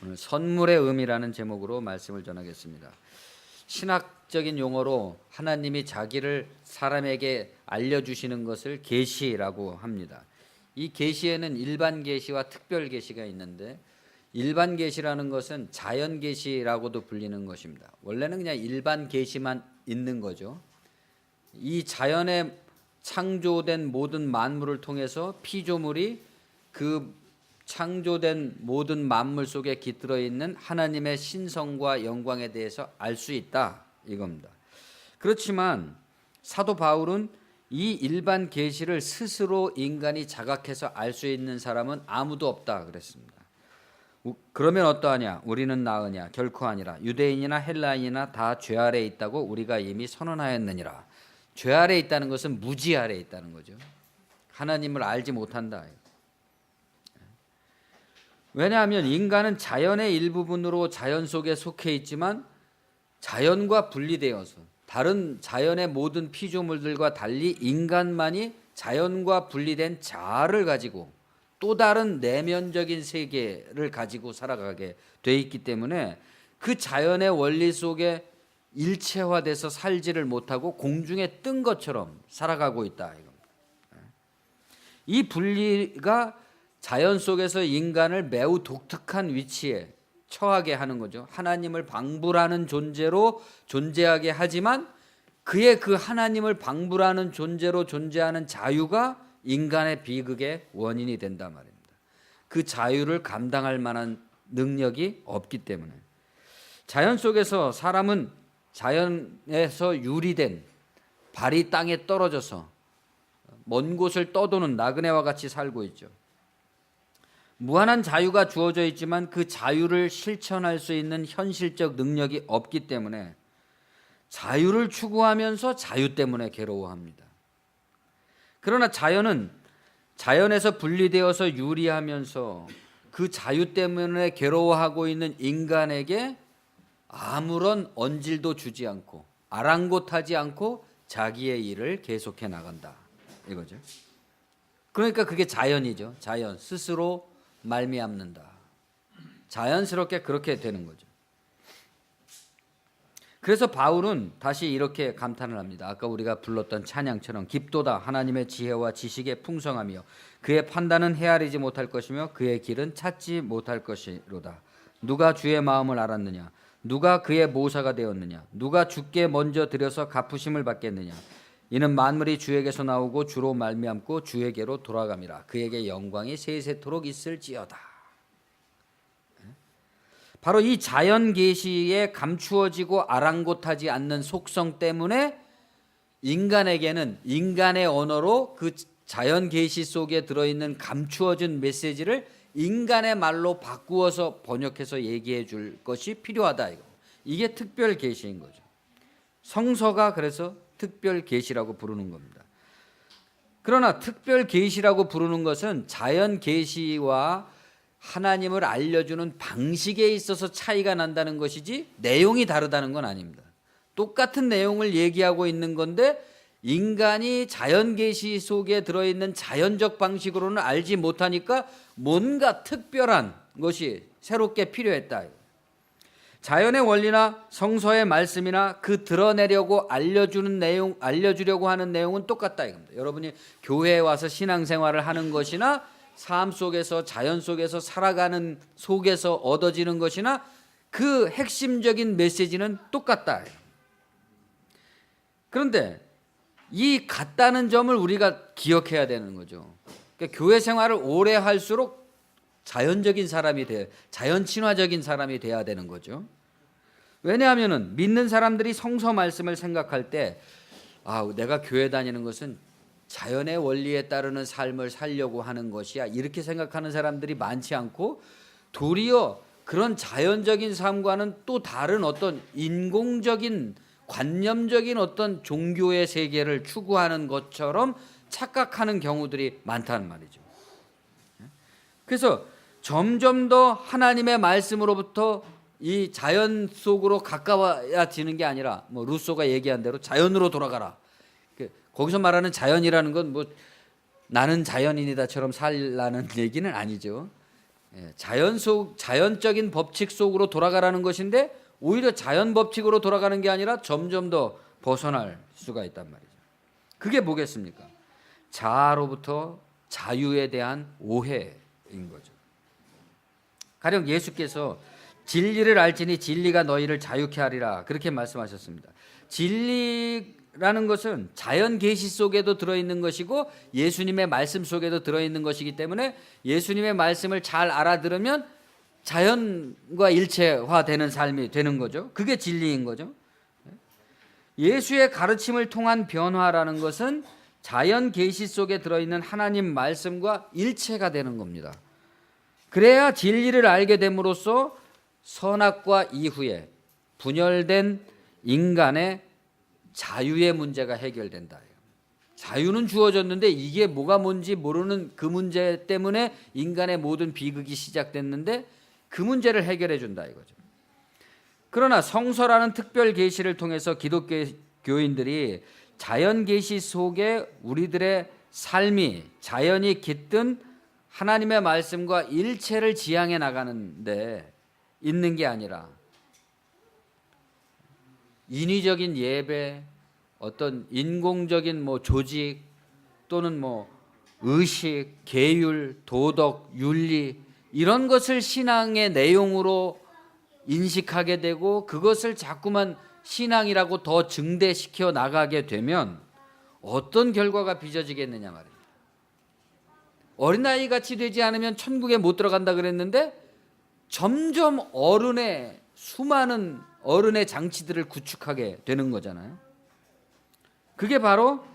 오늘 선물의 의미라는 제목으로 말씀을 전하겠습니다. 신학적인 용어로 하나님이 자기를 사람에게 알려주시는 것을 계시라고 합니다. 이 계시에는 일반 계시와 특별 계시가 있는데, 일반 계시라는 것은 자연 계시라고도 불리는 것입니다. 원래는 그냥 일반 계시만 있는 거죠. 이 자연에 창조된 모든 만물을 통해서 피조물이 그 창조된 모든 만물 속에 깃들어 있는 하나님의 신성과 영광에 대해서 알 수 있다, 이겁니다. 그렇지만 사도 바울은 이 일반 계시를 스스로 인간이 자각해서 알 수 있는 사람은 아무도 없다 그랬습니다. 그러면 어떠하냐? 우리는 나으냐? 결코 아니라. 유대인이나 헬라인이나 다 죄 아래에 있다고 우리가 이미 선언하였느니라. 죄 아래에 있다는 것은 무지 아래에 있다는 거죠. 하나님을 알지 못한다. 왜냐하면 인간은 자연의 일부분으로 자연 속에 속해 있지만 자연과 분리되어서 다른 자연의 모든 피조물들과 달리 인간만이 자연과 분리된 자아를 가지고 또 다른 내면적인 세계를 가지고 살아가게 돼 있기 때문에 그 자연의 원리 속에 일체화돼서 살지를 못하고 공중에 뜬 것처럼 살아가고 있다. 이 분리가 자연 속에서 인간을 매우 독특한 위치에 처하게 하는 거죠. 하나님을 방불하는 존재로 존재하게 하지만 그의 그 하나님을 방불하는 존재로 존재하는 자유가 인간의 비극의 원인이 된단 말입니다. 그 자유를 감당할 만한 능력이 없기 때문에. 자연 속에서 사람은 자연에서 유리된 발이 땅에 떨어져서 먼 곳을 떠도는 나그네와 같이 살고 있죠. 무한한 자유가 주어져 있지만 그 자유를 실천할 수 있는 현실적 능력이 없기 때문에 자유를 추구하면서 자유 때문에 괴로워합니다. 그러나 자연은 자연에서 분리되어서 유리하면서 그 자유 때문에 괴로워하고 있는 인간에게 아무런 언질도 주지 않고 아랑곳하지 않고 자기의 일을 계속해 나간다, 이거죠. 그러니까 그게 자연이죠. 자연 스스로 말미암는다. 자연스럽게 그렇게 되는 거죠. 그래서 바울은 다시 이렇게 감탄을 합니다. 아까 우리가 불렀던 찬양처럼 깊도다 하나님의 지혜와 지식의 풍성하며 그의 판단은 헤아리지 못할 것이며 그의 길은 찾지 못할 것이로다. 누가 주의 마음을 알았느냐? 누가 그의 모사가 되었느냐? 누가 주께 먼저 들여서 갚으심을 받겠느냐? 이는 만물이 주에게서 나오고 주로 말미암고 주에게로 돌아감이라. 그에게 영광이 세세토록 있을지어다. 바로 이 자연 계시에 감추어지고 아랑곳하지 않는 속성 때문에 인간에게는 인간의 언어로 그 자연 계시 속에 들어있는 감추어진 메시지를 인간의 말로 바꾸어서 번역해서 얘기해 줄 것이 필요하다. 이게 특별 계시인 거죠. 성서가 그래서 특별 계시라고 부르는 겁니다. 그러나 특별 계시라고 부르는 것은 자연 계시와 하나님을 알려주는 방식에 있어서 차이가 난다는 것이지 내용이 다르다는 건 아닙니다. 똑같은 내용을 얘기하고 있는 건데 인간이 자연 계시 속에 들어있는 자연적 방식으로는 알지 못하니까 뭔가 특별한 것이 새롭게 필요했다. 자연의 원리나 성서의 말씀이나 그 드러내려고 알려주려고 하는 내용은 똑같다 이겁니다. 여러분이 교회에 와서 신앙생활을 하는 것이나 삶 속에서 자연 속에서 살아가는 속에서 얻어지는 것이나 그 핵심적인 메시지는 똑같다. 그런데 이 같다는 점을 우리가 기억해야 되는 거죠. 그러니까 교회 생활을 오래 할수록 자연적인 사람이 자연 친화적인 사람이 돼야 되는 거죠. 왜냐하면 믿는 사람들이 성서 말씀을 생각할 때 내가 교회 다니는 것은 자연의 원리에 따르는 삶을 살려고 하는 것이야, 이렇게 생각하는 사람들이 많지 않고 도리어 그런 자연적인 삶과는 또 다른 어떤 인공적인 관념적인 어떤 종교의 세계를 추구하는 것처럼 착각하는 경우들이 많다는 말이죠. 그래서 점점 더 하나님의 말씀으로부터 이 자연 속으로 가까워지는 게 아니라 루소가 얘기한 대로 자연으로 돌아가라. 거기서 말하는 자연이라는 건 나는 자연인이다처럼 살라는 얘기는 아니죠. 자연적인 법칙 속으로 돌아가라는 것인데 오히려 자연 법칙으로 돌아가는 게 아니라 점점 더 벗어날 수가 있단 말이죠. 그게 뭐겠습니까? 자아로부터 자유에 대한 오해인 거죠. 가령 예수께서 진리를 알지니 진리가 너희를 자유케 하리라 그렇게 말씀하셨습니다. 진리라는 것은 자연 계시 속에도 들어있는 것이고 예수님의 말씀 속에도 들어있는 것이기 때문에 예수님의 말씀을 잘 알아들으면 자연과 일체화되는 삶이 되는 거죠. 그게 진리인 거죠. 예수의 가르침을 통한 변화라는 것은 자연 계시 속에 들어있는 하나님 말씀과 일체가 되는 겁니다. 그래야 진리를 알게 됨으로써 선악과 이후에 분열된 인간의 자유의 문제가 해결된다. 자유는 주어졌는데 이게 뭐가 뭔지 모르는 그 문제 때문에 인간의 모든 비극이 시작됐는데 그 문제를 해결해 준다 이거죠. 그러나 성서라는 특별 계시를 통해서 기독교인들이 자연 계시 속에 우리들의 삶이 자연이 깃든 하나님의 말씀과 일체를 지향해 나가는데 있는 게 아니라 인위적인 예배, 어떤 인공적인 조직 또는 의식, 계율, 도덕, 윤리 이런 것을 신앙의 내용으로 인식하게 되고 그것을 자꾸만 신앙이라고 더 증대시켜 나가게 되면 어떤 결과가 빚어지겠느냐 말입니다. 어린아이 같이 되지 않으면 천국에 못 들어간다 그랬는데 점점 수많은 어른의 장치들을 구축하게 되는 거잖아요. 그게 바로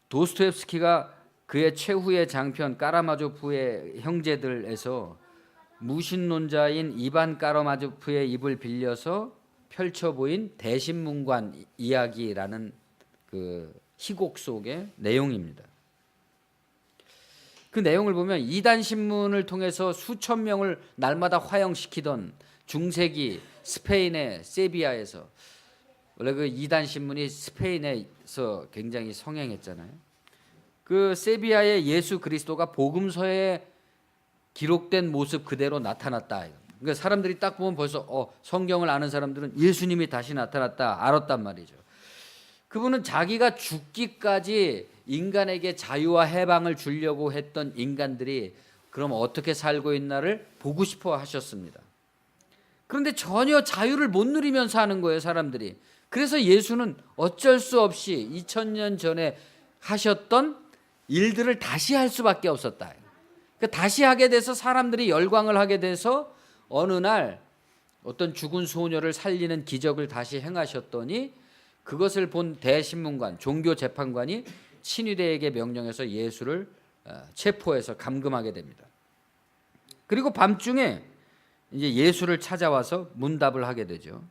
도스토옙스키가 그의 최후의 장편 까라마조프의 형제들에서 무신론자인 이반 까라마조프의 입을 빌려서 펼쳐 보인 대신문관 이야기라는 그 희곡 속의 내용입니다. 그 내용을 보면 이단 신문을 통해서 수천 명을 날마다 화형시키던 중세기 스페인의 세비야에서 원래 그 이단 신문이 스페인에서 굉장히 성행했잖아요. 그 세비야의 예수 그리스도가 복음서에 기록된 모습 그대로 나타났다. 그러니까 사람들이 딱 보면 벌써 성경을 아는 사람들은 예수님이 다시 나타났다 알았단 말이죠. 그분은 자기가 죽기까지 인간에게 자유와 해방을 주려고 했던 인간들이 그럼 어떻게 살고 있나를 보고 싶어 하셨습니다. 그런데 전혀 자유를 못 누리면서 사는 거예요, 사람들이. 그래서 예수는 어쩔 수 없이 2000년 전에 하셨던 일들을 다시 할 수밖에 없었다. 그러니까 다시 하게 돼서 사람들이 열광을 하게 돼서 어느 날 어떤 죽은 소녀를 살리는 기적을 다시 행하셨더니 그것을 본 대신문관, 종교재판관이 친위대에게 명령해서 예수를 체포해서 감금하게 됩니다. 그리고 밤중에 이제 예수를 찾아와서 문답을 하게 되죠.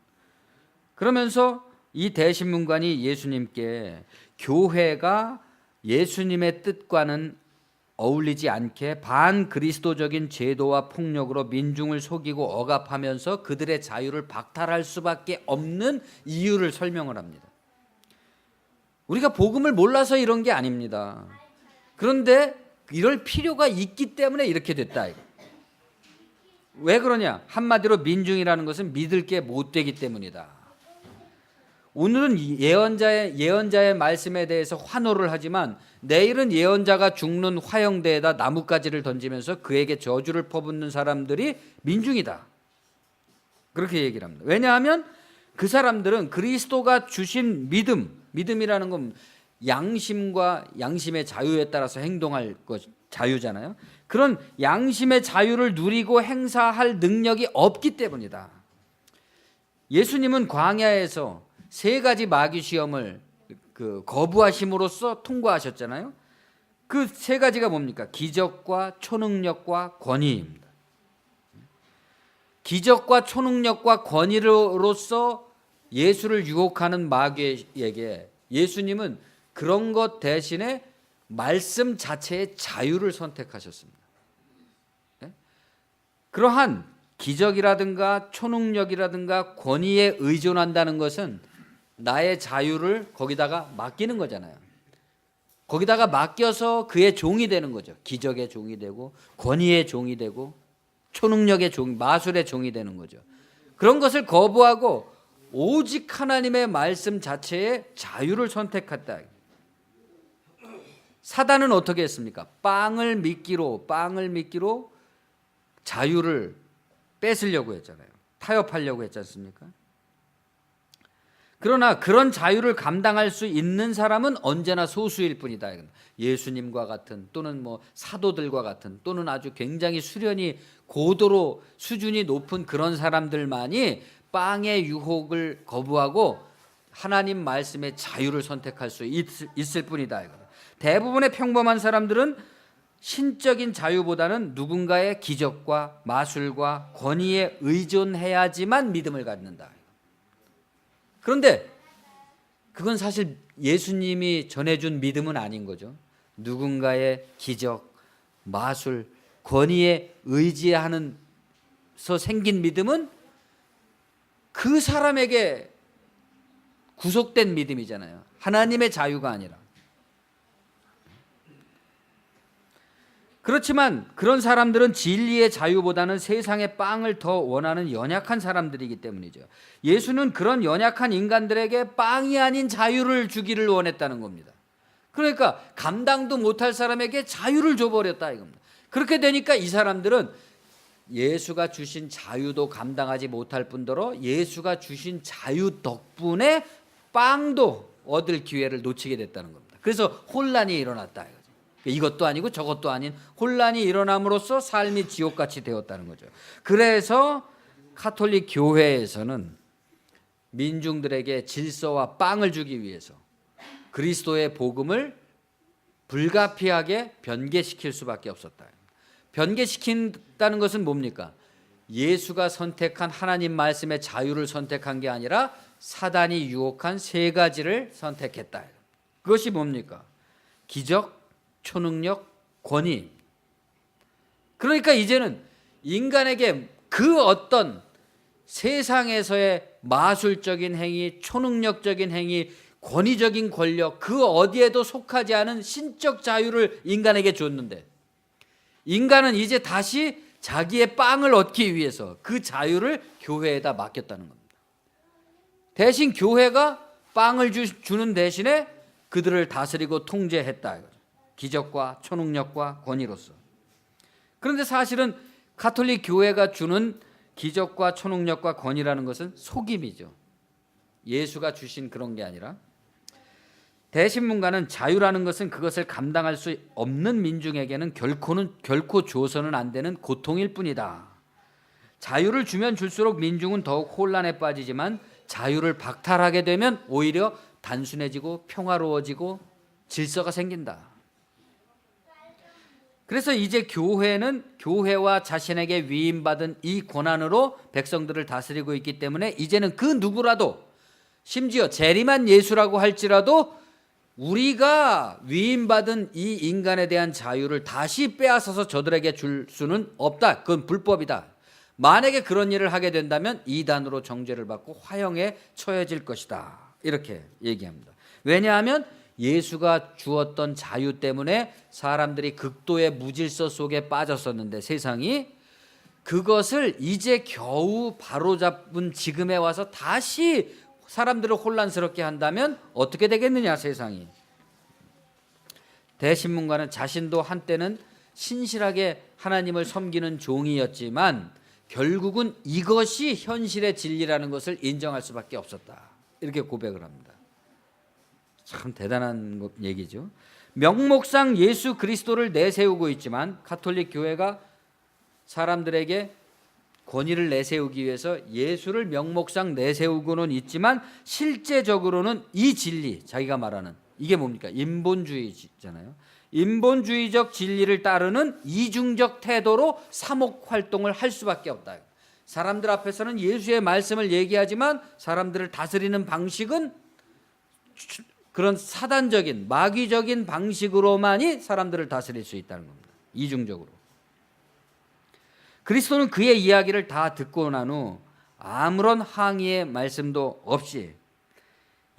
그러면서 이 대신문관이 예수님께 교회가 예수님의 뜻과는 어울리지 않게 반그리스도적인 제도와 폭력으로 민중을 속이고 억압하면서 그들의 자유를 박탈할 수밖에 없는 이유를 설명을 합니다. 우리가 복음을 몰라서 이런 게 아닙니다. 그런데 이럴 필요가 있기 때문에 이렇게 됐다. 왜 그러냐? 한마디로 민중이라는 것은 믿을 게 못 되기 때문이다. 오늘은 예언자의 말씀에 대해서 환호를 하지만 내일은 예언자가 죽는 화형대에다 나뭇가지를 던지면서 그에게 저주를 퍼붓는 사람들이 민중이다. 그렇게 얘기를 합니다. 왜냐하면 그 사람들은 그리스도가 주신 믿음이라는 건 양심과 양심의 자유에 따라서 행동할 것 자유잖아요. 그런 양심의 자유를 누리고 행사할 능력이 없기 때문이다. 예수님은 광야에서 3가지 마귀 시험을 거부하심으로써 통과하셨잖아요. 그 3가지가 뭡니까? 기적과 초능력과 권위입니다. 기적과 초능력과 권위로서 예수를 유혹하는 마귀에게 예수님은 그런 것 대신에 말씀 자체의 자유를 선택하셨습니다. 그러한 기적이라든가 초능력이라든가 권위에 의존한다는 것은 나의 자유를 거기다가 맡기는 거잖아요. 거기다가 맡겨서 그의 종이 되는 거죠. 기적의 종이 되고 권위의 종이 되고 초능력의 종, 마술의 종이 되는 거죠. 그런 것을 거부하고 오직 하나님의 말씀 자체의 자유를 선택했다. 사단은 어떻게 했습니까? 빵을 미끼로 자유를 뺏으려고 했잖아요. 타협하려고 했지 않습니까? 그러나 그런 자유를 감당할 수 있는 사람은 언제나 소수일 뿐이다. 예수님과 같은 또는 뭐 사도들과 같은 또는 아주 굉장히 수련이 고도로 수준이 높은 그런 사람들만이 빵의 유혹을 거부하고 하나님 말씀의 자유를 선택할 수 있을 뿐이다. 대부분의 평범한 사람들은 신적인 자유보다는 누군가의 기적과 마술과 권위에 의존해야지만 믿음을 갖는다. 그런데 그건 사실 예수님이 전해준 믿음은 아닌 거죠. 누군가의 기적, 마술, 권위에 의지하면서 생긴 믿음은 그 사람에게 구속된 믿음이잖아요. 하나님의 자유가 아니라. 그렇지만 그런 사람들은 진리의 자유보다는 세상의 빵을 더 원하는 연약한 사람들이기 때문이죠. 예수는 그런 연약한 인간들에게 빵이 아닌 자유를 주기를 원했다는 겁니다. 그러니까 감당도 못할 사람에게 자유를 줘버렸다 이겁니다. 그렇게 되니까 이 사람들은 예수가 주신 자유도 감당하지 못할 뿐더러 예수가 주신 자유 덕분에 빵도 얻을 기회를 놓치게 됐다는 겁니다. 그래서 혼란이 일어났다 이거죠. 이것도 아니고 저것도 아닌 혼란이 일어남으로써 삶이 지옥같이 되었다는 거죠. 그래서 가톨릭 교회에서는 민중들에게 질서와 빵을 주기 위해서 그리스도의 복음을 불가피하게 변개시킬 수밖에 없었다. 변개시킨다는 것은 뭡니까? 예수가 선택한 하나님 말씀의 자유를 선택한 게 아니라 사단이 유혹한 세 가지를 선택했다. 그것이 뭡니까? 기적, 초능력, 권위. 그러니까 이제는 인간에게 그 어떤 세상에서의 마술적인 행위, 초능력적인 행위, 권위적인 권력 그 어디에도 속하지 않은 신적 자유를 인간에게 줬는데 인간은 이제 다시 자기의 빵을 얻기 위해서 그 자유를 교회에다 맡겼다는 겁니다. 대신 교회가 빵을 주는 대신에 그들을 다스리고 통제했다. 기적과 초능력과 권위로서. 그런데 사실은 가톨릭 교회가 주는 기적과 초능력과 권위라는 것은 속임이죠. 예수가 주신 그런 게 아니라 대신문가는 자유라는 것은 그것을 감당할 수 없는 민중에게는 결코 줘서는 안 되는 고통일 뿐이다. 자유를 주면 줄수록 민중은 더욱 혼란에 빠지지만 자유를 박탈하게 되면 오히려 단순해지고 평화로워지고 질서가 생긴다. 그래서 이제 교회는 교회와 자신에게 위임받은 이 권한으로 백성들을 다스리고 있기 때문에 이제는 그 누구라도 심지어 재림한 예수라고 할지라도 우리가 위임받은 이 인간에 대한 자유를 다시 빼앗아서 저들에게 줄 수는 없다. 그건 불법이다. 만약에 그런 일을 하게 된다면 이단으로 정죄를 받고 화형에 처해질 것이다. 이렇게 얘기합니다. 왜냐하면 예수가 주었던 자유 때문에 사람들이 극도의 무질서 속에 빠졌었는데 세상이 그것을 이제 겨우 바로잡은 지금에 와서 다시 사람들을 혼란스럽게 한다면 어떻게 되겠느냐 세상이. 대신문가는 자신도 한때는 신실하게 하나님을 섬기는 종이었지만 결국은 이것이 현실의 진리라는 것을 인정할 수밖에 없었다. 이렇게 고백을 합니다. 참 대단한 얘기죠. 명목상 예수 그리스도를 내세우고 있지만 가톨릭 교회가 사람들에게 권위를 내세우기 위해서 예수를 명목상 내세우고는 있지만 실제적으로는 이 진리, 자기가 말하는 이게 뭡니까? 인본주의잖아요. 인본주의적 진리를 따르는 이중적 태도로 사목 활동을 할 수밖에 없다. 사람들 앞에서는 예수의 말씀을 얘기하지만 사람들을 다스리는 방식은 그런 사단적인 마귀적인 방식으로만이 사람들을 다스릴 수 있다는 겁니다. 이중적으로. 그리스도는 그의 이야기를 다 듣고 난 후 아무런 항의의 말씀도 없이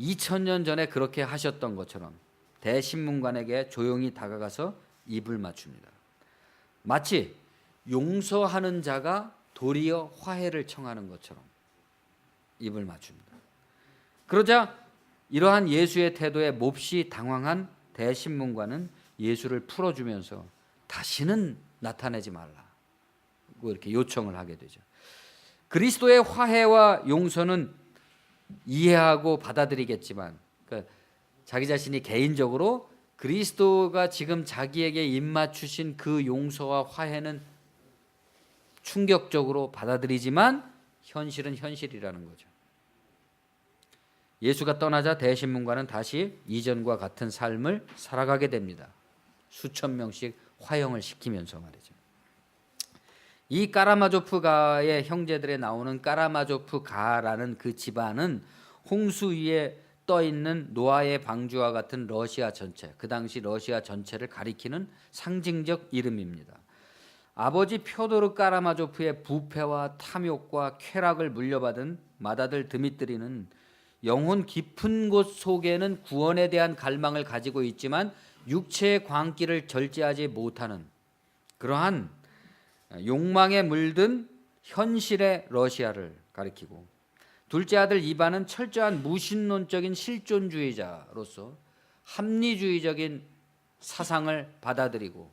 2000년 전에 그렇게 하셨던 것처럼 대신문관에게 조용히 다가가서 입을 맞춥니다. 마치 용서하는 자가 도리어 화해를 청하는 것처럼 입을 맞춥니다. 그러자 이러한 예수의 태도에 몹시 당황한 대신문관은 예수를 풀어주면서 다시는 나타내지 말라고 이렇게 요청을 하게 되죠. 그리스도의 화해와 용서는 이해하고 받아들이겠지만, 그러니까 자기 자신이 개인적으로 그리스도가 지금 자기에게 입맞추신 그 용서와 화해는 충격적으로 받아들이지만 현실은 현실이라는 거죠. 예수가 떠나자 대신문관은 다시 이전과 같은 삶을 살아가게 됩니다. 수천 명씩 화형을 시키면서 말이죠. 이 까라마조프가의 형제들에 나오는 까라마조프가라는 그 집안은 홍수 위에 떠 있는 노아의 방주와 같은 러시아 전체, 그 당시 러시아 전체를 가리키는 상징적 이름입니다. 아버지 표도르 까라마조프의 부패와 탐욕과 쾌락을 물려받은 맏아들 드미트리는 영혼 깊은 곳 속에는 구원에 대한 갈망을 가지고 있지만 육체의 광기를 절제하지 못하는 그러한 욕망에 물든 현실의 러시아를 가리키고, 둘째 아들 이반은 철저한 무신론적인 실존주의자로서 합리주의적인 사상을 받아들이고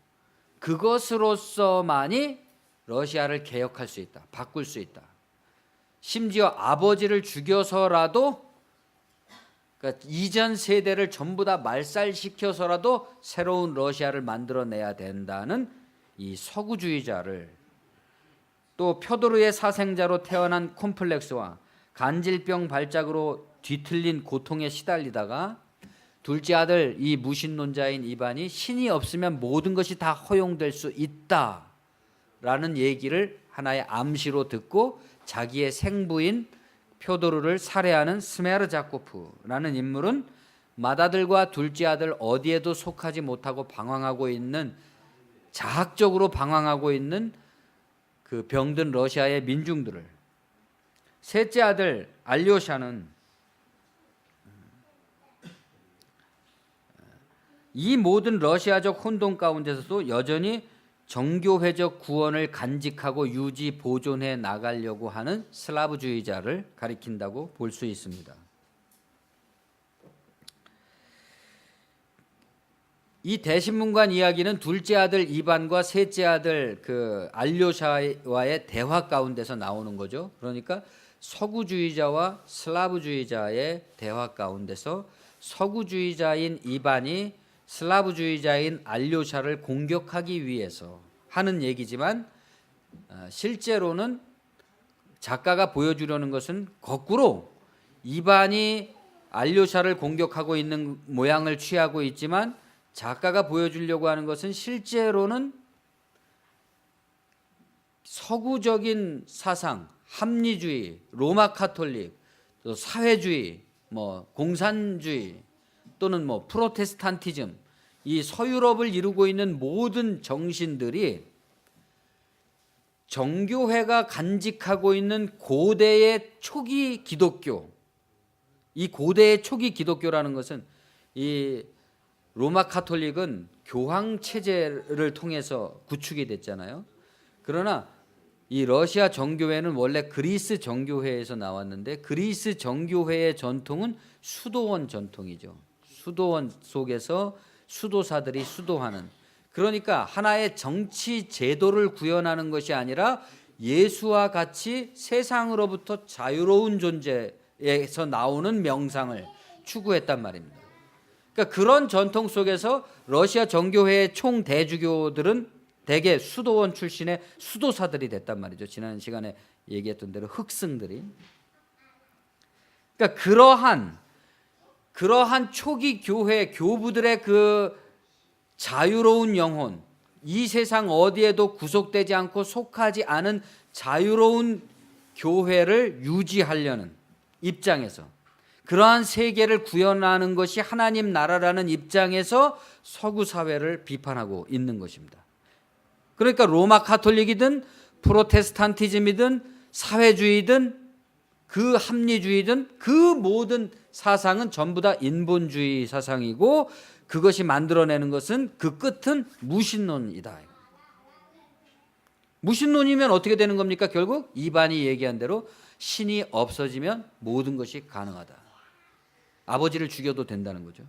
그것으로서만이 러시아를 개혁할 수 있다, 바꿀 수 있다. 심지어 아버지를 죽여서라도, 그러니까 이전 세대를 전부 다 말살시켜서라도 새로운 러시아를 만들어내야 된다는 이 서구주의자를, 또 표도르의 사생자로 태어난 콤플렉스와 간질병 발작으로 뒤틀린 고통에 시달리다가 둘째 아들 이 무신론자인 이반이 신이 없으면 모든 것이 다 허용될 수 있다라는 얘기를 하나의 암시로 듣고 자기의 생부인 표도르를 살해하는 스메르자코프라는 인물은 맏아들과 둘째 아들 어디에도 속하지 못하고 방황하고 있는, 자학적으로 방황하고 있는 그 병든 러시아의 민중들을, 셋째 아들 알료샤는 이 모든 러시아적 혼돈 가운데서도 여전히 정교회적 구원을 간직하고 유지 보존해 나가려고 하는 슬라브주의자를 가리킨다고 볼 수 있습니다. 이 대신문관 이야기는 둘째 아들 이반과 셋째 아들 그 알료샤와의 대화 가운데서 나오는 거죠. 그러니까 서구주의자와 슬라브주의자의 대화 가운데서 서구주의자인 이반이 슬라브주의자인 알료샤를 공격하기 위해서 하는 얘기지만, 실제로는 작가가 보여주려는 것은 거꾸로 이반이 알료샤를 공격하고 있는 모양을 취하고 있지만, 작가가 보여주려고 하는 것은 실제로는 서구적인 사상, 합리주의, 로마 카톨릭, 또 사회주의, 공산주의 또는 프로테스탄티즘, 이 서유럽을 이루고 있는 모든 정신들이 정교회가 간직하고 있는 고대의 초기 기독교, 이 고대의 초기 기독교라는 것은, 이 로마 카톨릭은 교황 체제를 통해서 구축이 됐잖아요. 그러나 이 러시아 정교회는 원래 그리스 정교회에서 나왔는데, 그리스 정교회의 전통은 수도원 전통이죠. 수도원 속에서 수도사들이 수도하는, 그러니까 하나의 정치 제도를 구현하는 것이 아니라 예수와 같이 세상으로부터 자유로운 존재에서 나오는 명상을 추구했단 말입니다. 그러니까 그런 전통 속에서 러시아 정교회의 총대주교들은 대개 수도원 출신의 수도사들이 됐단 말이죠. 지난 시간에 얘기했던 대로 흑승들이. 그러니까 그러한 초기 교회 교부들의 그 자유로운 영혼, 이 세상 어디에도 구속되지 않고 속하지 않은 자유로운 교회를 유지하려는 입장에서, 그러한 세계를 구현하는 것이 하나님 나라라는 입장에서 서구 사회를 비판하고 있는 것입니다. 그러니까 로마 카톨릭이든 프로테스탄티즘이든 사회주의든 그 합리주의든 그 모든 사상은 전부 다 인본주의 사상이고, 그것이 만들어내는 것은 그 끝은 무신론이다. 무신론이면 어떻게 되는 겁니까? 결국 이반이 얘기한 대로 신이 없어지면 모든 것이 가능하다. 아버지를 죽여도 된다는 거죠.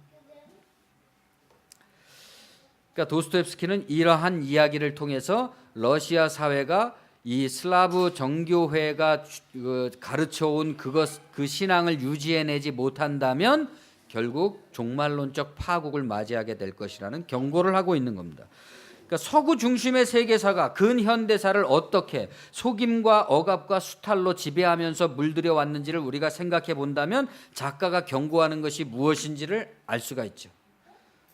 그러니까 도스토옙스키는 이러한 이야기를 통해서 러시아 사회가 이 슬라브 정교회가 가르쳐온 그 신앙을 유지해내지 못한다면 결국 종말론적 파국을 맞이하게 될 것이라는 경고를 하고 있는 겁니다. 그러니까 서구 중심의 세계사가 근현대사를 어떻게 속임과 억압과 수탈로 지배하면서 물들여 왔는지를 우리가 생각해 본다면 작가가 경고하는 것이 무엇인지를 알 수가 있죠.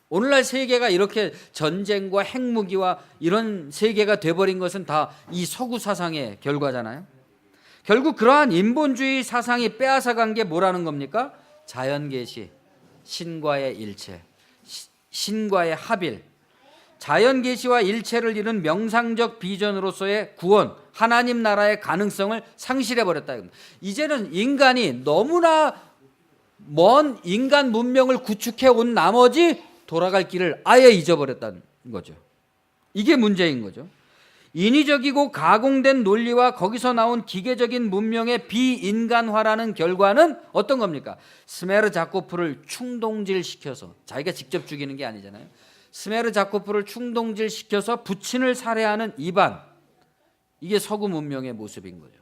오늘날 세계가 이렇게 전쟁과 핵무기와 이런 세계가 돼버린 것은 다 이 서구 사상의 결과잖아요. 결국 그러한 인본주의 사상이 빼앗아간 게 뭐라는 겁니까? 자연계시, 신과의 일체, 신과의 합일, 자연계시와 일체를 이룬 명상적 비전으로서의 구원, 하나님 나라의 가능성을 상실해버렸다. 이제는 인간이 너무나 먼 인간 문명을 구축해 온 나머지 돌아갈 길을 아예 잊어버렸다는 거죠. 이게 문제인 거죠. 인위적이고 가공된 논리와 거기서 나온 기계적인 문명의 비인간화라는 결과는 어떤 겁니까? 스메르자코프를 충동질시켜서, 자기가 직접 죽이는 게 아니잖아요. 스메르자코프를 충동질시켜서 부친을 살해하는 이반, 이게 서구 문명의 모습인 거죠.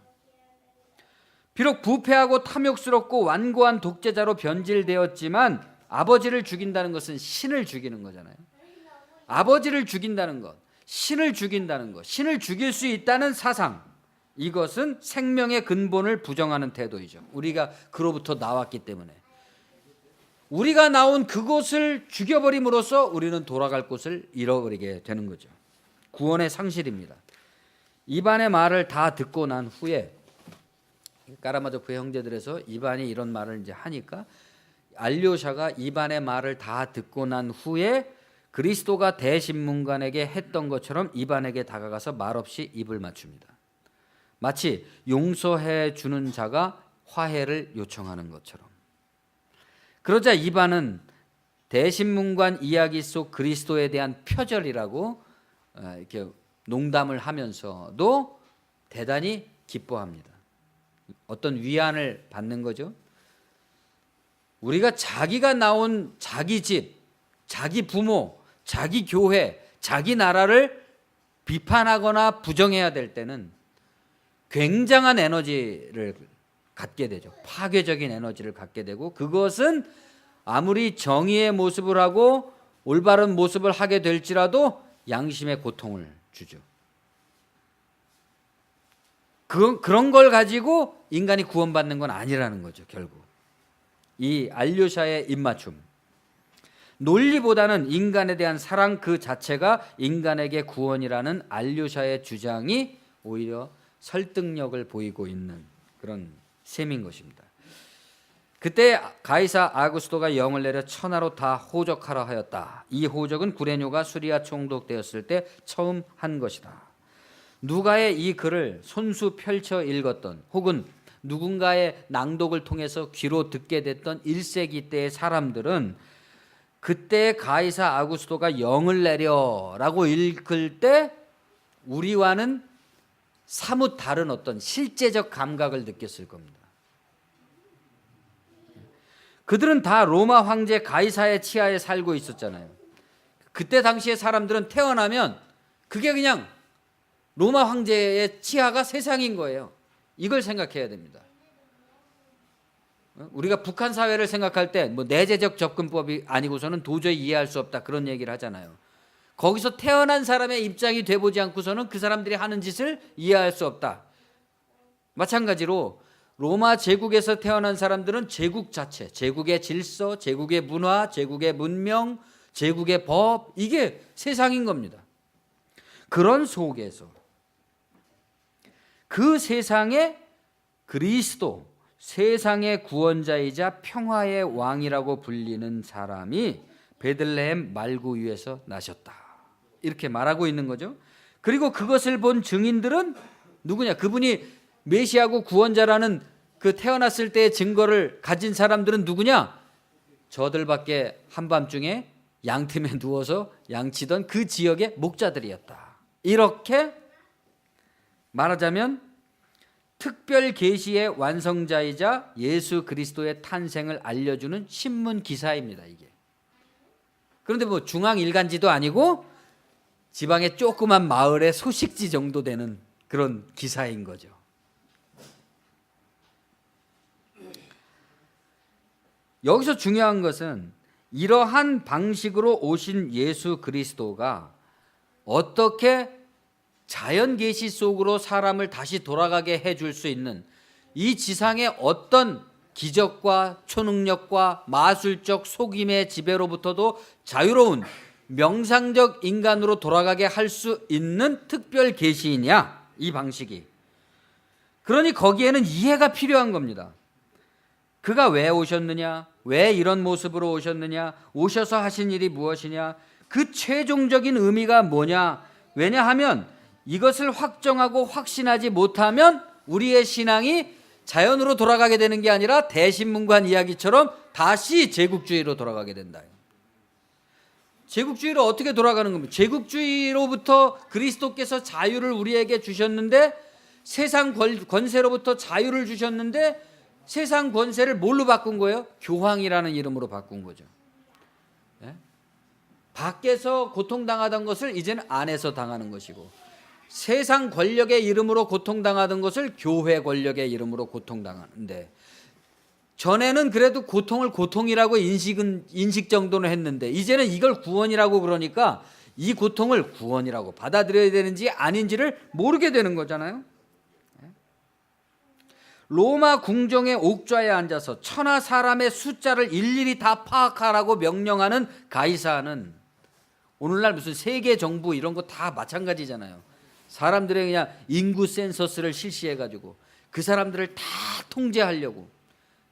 비록 부패하고 탐욕스럽고 완고한 독재자로 변질되었지만 아버지를 죽인다는 것은 신을 죽이는 거잖아요. 아버지를 죽인다는 것, 신을 죽인다는 것, 신을 죽일 수 있다는 사상, 이것은 생명의 근본을 부정하는 태도이죠. 우리가 그로부터 나왔기 때문에. 우리가 나온 그곳을 죽여버림으로써 우리는 돌아갈 곳을 잃어버리게 되는 거죠. 구원의 상실입니다. 이반의 말을 다 듣고 난 후에 까라마조프의 형제들에서 이반이 이런 말을 이제 하니까 알료샤가 이반의 말을 다 듣고 난 후에 그리스도가 대신문관에게 했던 것처럼 이반에게 다가가서 말없이 입을 맞춥니다. 마치 용서해 주는 자가 화해를 요청하는 것처럼. 그러자 이반은 대신문관 이야기 속 그리스도에 대한 표절이라고 이렇게 농담을 하면서도 대단히 기뻐합니다. 어떤 위안을 받는 거죠. 우리가 자기가 나온 자기 집, 자기 부모, 자기 교회, 자기 나라를 비판하거나 부정해야 될 때는 굉장한 에너지를 갖게 되죠. 파괴적인 에너지를 갖게 되고, 그것은 아무리 정의의 모습을 하고 올바른 모습을 하게 될지라도 양심의 고통을 주죠. 그런 걸 가지고 인간이 구원받는 건 아니라는 거죠. 결국 이 알료샤의 입맞춤, 논리보다는 인간에 대한 사랑 그 자체가 인간에게 구원이라는 알료샤의 주장이 오히려 설득력을 보이고 있는 그런 셈인 것입니다. 그때 가이사 아구스토가 영을 내려 천하로 다 호적하라 하였다. 이 호적은 구레뇨가 수리아 총독되었을 때 처음 한 것이다. 누가의 이 글을 손수 펼쳐 읽었던, 혹은 누군가의 낭독을 통해서 귀로 듣게 됐던 1세기 때의 사람들은 그때 가이사 아구스토가 영을 내려라고 읽을 때 우리와는 사뭇 다른 어떤 실제적 감각을 느꼈을 겁니다. 그들은 다 로마 황제 가이사의 치하에 살고 있었잖아요. 그때 당시의 사람들은 태어나면 그게 그냥 로마 황제의 치하가 세상인 거예요. 이걸 생각해야 됩니다. 우리가 북한 사회를 생각할 때 뭐 내재적 접근법이 아니고서는 도저히 이해할 수 없다, 그런 얘기를 하잖아요. 거기서 태어난 사람의 입장이 돼보지 않고서는 그 사람들이 하는 짓을 이해할 수 없다. 마찬가지로 로마 제국에서 태어난 사람들은 제국 자체, 제국의 질서, 제국의 문화, 제국의 문명, 제국의 법, 이게 세상인 겁니다. 그런 속에서 그 세상에 그리스도, 세상의 구원자이자 평화의 왕이라고 불리는 사람이 베들레헴 말구 위에서 나셨다, 이렇게 말하고 있는 거죠. 그리고 그것을 본 증인들은 누구냐? 그분이 메시아고 구원자라는 그 태어났을 때의 증거를 가진 사람들은 누구냐? 저들밖에 한밤중에 양틈에 누워서 양치던 그 지역의 목자들이었다. 이렇게 말하자면 특별 계시의 완성자이자 예수 그리스도의 탄생을 알려주는 신문 기사입니다. 이게. 그런데 뭐 중앙 일간지도 아니고 지방의 조그만 마을의 소식지 정도 되는 그런 기사인 거죠. 여기서 중요한 것은 이러한 방식으로 오신 예수 그리스도가 어떻게 자연 계시 속으로 사람을 다시 돌아가게 해줄 수 있는 이 지상의 어떤 기적과 초능력과 마술적 속임의 지배로부터도 자유로운 명상적 인간으로 돌아가게 할 수 있는 특별 계시이냐, 이 방식이. 그러니 거기에는 이해가 필요한 겁니다. 그가 왜 오셨느냐, 왜 이런 모습으로 오셨느냐, 오셔서 하신 일이 무엇이냐, 그 최종적인 의미가 뭐냐. 왜냐하면 이것을 확정하고 확신하지 못하면 우리의 신앙이 자연으로 돌아가게 되는 게 아니라 대신문관 이야기처럼 다시 제국주의로 돌아가게 된다. 제국주의로 어떻게 돌아가는 겁니까? 제국주의로부터 그리스도께서 자유를 우리에게 주셨는데, 세상 권세로부터 자유를 주셨는데 세상 권세를 뭘로 바꾼 거예요? 교황이라는 이름으로 바꾼 거죠. 예? 밖에서 고통당하던 것을 이제는 안에서 당하는 것이고, 세상 권력의 이름으로 고통당하던 것을 교회 권력의 이름으로 고통당하는데, 전에는 그래도 고통을 고통이라고 인식 정도는 했는데 이제는 이걸 구원이라고 그러니까 이 고통을 구원이라고 받아들여야 되는지 아닌지를 모르게 되는 거잖아요. 로마 궁정의 옥좌에 앉아서 천하 사람의 숫자를 일일이 다 파악하라고 명령하는 가이사는, 오늘날 무슨 세계 정부 이런 거 다 마찬가지잖아요. 사람들의 그냥 인구 센서스를 실시해가지고 그 사람들을 다 통제하려고.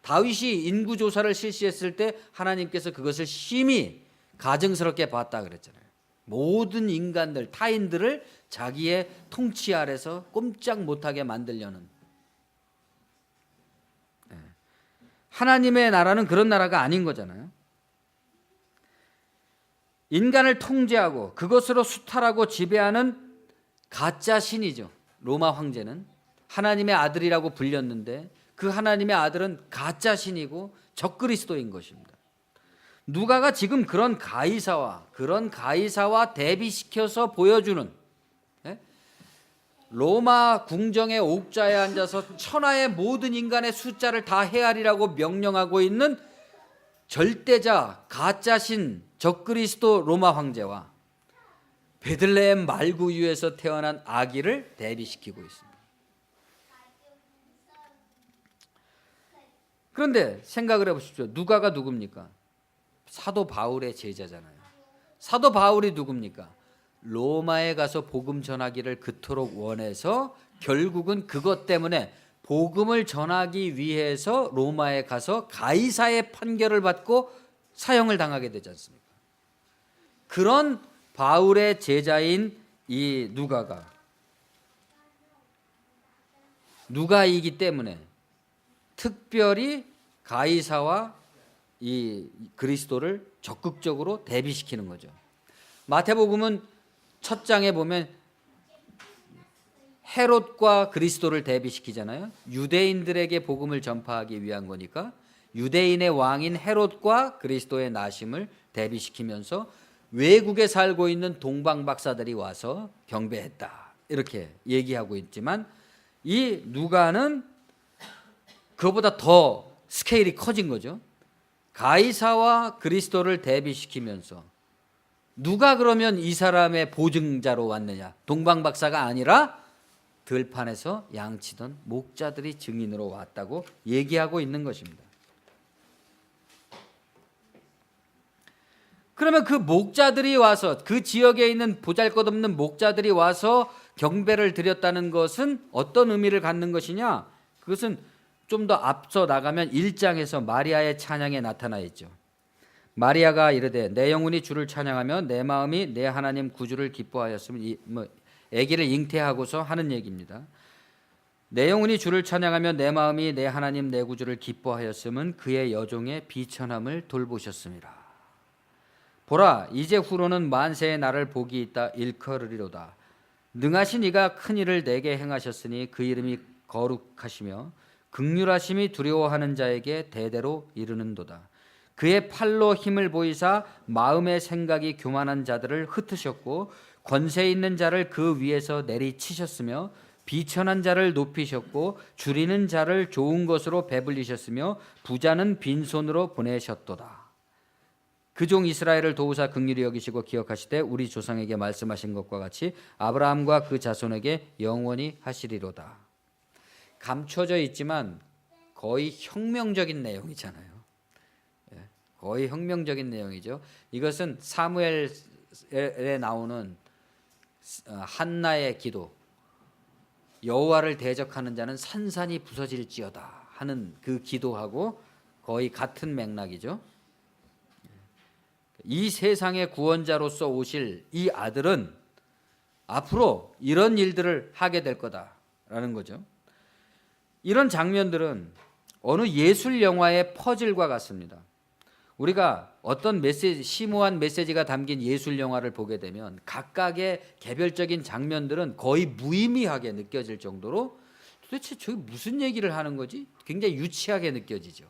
다윗이 인구 조사를 실시했을 때 하나님께서 그것을 심히 가증스럽게 봤다 그랬잖아요. 모든 인간들, 타인들을 자기의 통치 아래서 꼼짝 못하게 만들려는. 하나님의 나라는 그런 나라가 아닌 거잖아요. 인간을 통제하고 그것으로 수탈하고 지배하는 가짜 신이죠. 로마 황제는 하나님의 아들이라고 불렸는데 그 하나님의 아들은 가짜 신이고 적그리스도인 것입니다. 누가가 지금 그런 가이사와 대비시켜서 보여주는, 로마 궁정의 옥좌에 앉아서 천하의 모든 인간의 숫자를 다 헤아리라고 명령하고 있는 절대자, 가짜신, 적그리스도 로마 황제와 베들레헴 말구유에서 태어난 아기를 대비시키고 있습니다. 그런데 생각을 해보십시오. 누가가 누굽니까? 사도 바울의 제자잖아요. 사도 바울이 누굽니까? 로마에 가서 복음 전하기를 그토록 원해서 결국은 그것 때문에 복음을 전하기 위해서 로마에 가서 가이사의 판결을 받고 사형을 당하게 되지 않습니까? 그런 바울의 제자인 이 누가이기 때문에 특별히 가이사와 이 그리스도를 적극적으로 대비시키는 거죠. 마태복음은 첫 장에 보면 헤롯과 그리스도를 대비시키잖아요. 유대인들에게 복음을 전파하기 위한 거니까 유대인의 왕인 헤롯과 그리스도의 나심을 대비시키면서 외국에 살고 있는 동방 박사들이 와서 경배했다, 이렇게 얘기하고 있지만 이 누가는 그거보다 더 스케일이 커진 거죠. 가이사와 그리스도를 대비시키면서 누가 그러면 이 사람의 보증자로 왔느냐? 동방 박사가 아니라 들판에서 양치던 목자들이 증인으로 왔다고 얘기하고 있는 것입니다. 그러면 그 목자들이 와서, 그 지역에 있는 보잘것없는 목자들이 와서 경배를 드렸다는 것은 어떤 의미를 갖는 것이냐? 그것은 좀 더 앞서 나가면 1장에서 마리아의 찬양에 나타나 있죠. 마리아가 이르되 내 영혼이 주를 찬양하며 내 마음이 내 하나님 구주를 기뻐하였으면, 아기를 잉태하고서 하는 얘기입니다. 내 영혼이 주를 찬양하며 내 마음이 내 하나님 내 구주를 기뻐하였으면 그의 여종의 비천함을 돌보셨습니다. 보라, 이제 후로는 만세의 날을 복이 있다 일컬으리로다. 능하신 이가 큰 일을 내게 행하셨으니 그 이름이 거룩하시며 긍휼하심이 두려워하는 자에게 대대로 이르는도다. 그의 팔로 힘을 보이사 마음의 생각이 교만한 자들을 흩으셨고 권세 있는 자를 그 위에서 내리치셨으며 비천한 자를 높이셨고 줄이는 자를 좋은 것으로 배불리셨으며 부자는 빈손으로 보내셨도다. 그 종 이스라엘을 도우사 긍휼히 여기시고 기억하시되 우리 조상에게 말씀하신 것과 같이 아브라함과 그 자손에게 영원히 하시리로다. 감춰져 있지만 거의 혁명적인 내용이잖아요. 거의 혁명적인 내용이죠. 이것은 사무엘에 나오는 한나의 기도, 여호와를 대적하는 자는 산산이 부서질지어다 하는 그 기도하고 거의 같은 맥락이죠. 이 세상의 구원자로서 오실 이 아들은 앞으로 이런 일들을 하게 될 거다라는 거죠. 이런 장면들은 어느 예술 영화의 퍼즐과 같습니다. 우리가 어떤 메시지, 심오한 메시지가 담긴 예술 영화를 보게 되면 각각의 개별적인 장면들은 거의 무의미하게 느껴질 정도로 도대체 저게 무슨 얘기를 하는 거지? 굉장히 유치하게 느껴지죠.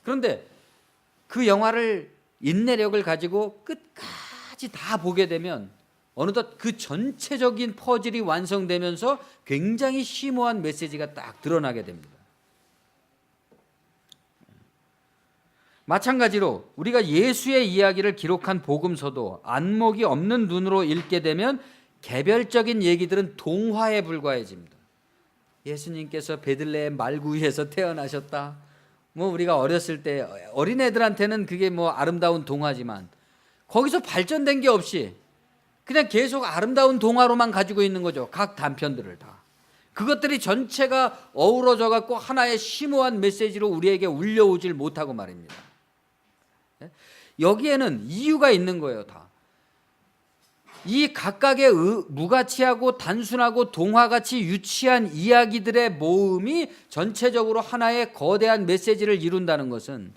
그런데 그 영화를 인내력을 가지고 끝까지 다 보게 되면 어느덧 그 전체적인 퍼즐이 완성되면서 굉장히 심오한 메시지가 딱 드러나게 됩니다. 마찬가지로 우리가 예수의 이야기를 기록한 복음서도 안목이 없는 눈으로 읽게 되면 개별적인 얘기들은 동화에 불과해집니다. 예수님께서 베들레헴 말구유에서 태어나셨다. 뭐 우리가 어렸을 때 어린애들한테는 그게 뭐 아름다운 동화지만 거기서 발전된 게 없이 그냥 계속 아름다운 동화로만 가지고 있는 거죠. 각 단편들을 다. 그것들이 전체가 어우러져 갖고 하나의 심오한 메시지로 우리에게 울려오질 못하고 말입니다. 여기에는 이유가 있는 거예요. 다. 이 각각의 무가치하고 단순하고 동화같이 유치한 이야기들의 모음이 전체적으로 하나의 거대한 메시지를 이룬다는 것은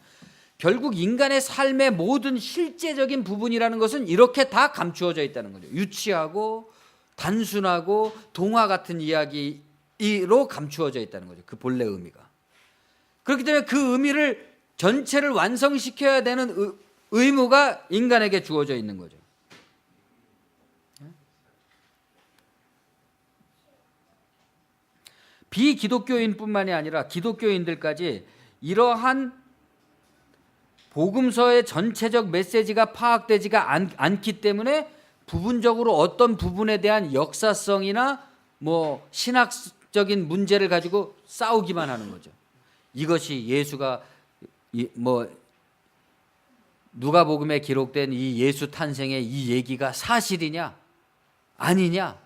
결국 인간의 삶의 모든 실제적인 부분이라는 것은 이렇게 다 감추어져 있다는 거죠. 유치하고 단순하고 동화 같은 이야기로 감추어져 있다는 거죠. 그 본래 의미가. 그렇기 때문에 그 의미를 전체를 완성시켜야 되는 의무가 인간에게 주어져 있는 거죠. 비기독교인뿐만이 아니라 기독교인들까지 이러한 복음서의 전체적 메시지가 파악되지가 않기 때문에 부분적으로 어떤 부분에 대한 역사성이나 뭐 신학적인 문제를 가지고 싸우기만 하는 거죠. 이것이 예수가 뭐 누가복음에 기록된 이 예수 탄생의 이 얘기가 사실이냐 아니냐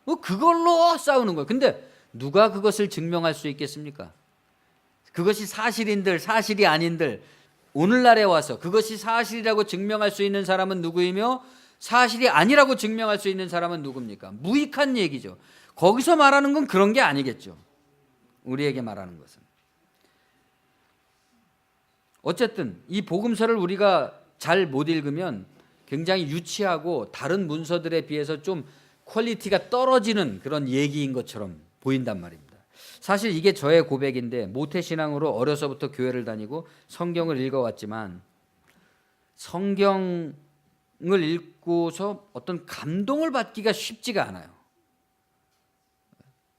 뭐 그걸로 싸우는 거예요. 근데 누가 그것을 증명할 수 있겠습니까? 그것이 사실인들 사실이 아닌들 오늘날에 와서 그것이 사실이라고 증명할 수 있는 사람은 누구이며 사실이 아니라고 증명할 수 있는 사람은 누굽니까? 무익한 얘기죠. 거기서 말하는 건 그런 게 아니겠죠. 우리에게 말하는 것은. 어쨌든 이 복음서를 우리가 잘 못 읽으면 굉장히 유치하고 다른 문서들에 비해서 좀 퀄리티가 떨어지는 그런 얘기인 것처럼 보인단 말입니다. 사실 이게 저의 고백인데 모태신앙으로 어려서부터 교회를 다니고 성경을 읽어왔지만 성경을 읽고서 어떤 감동을 받기가 쉽지가 않아요.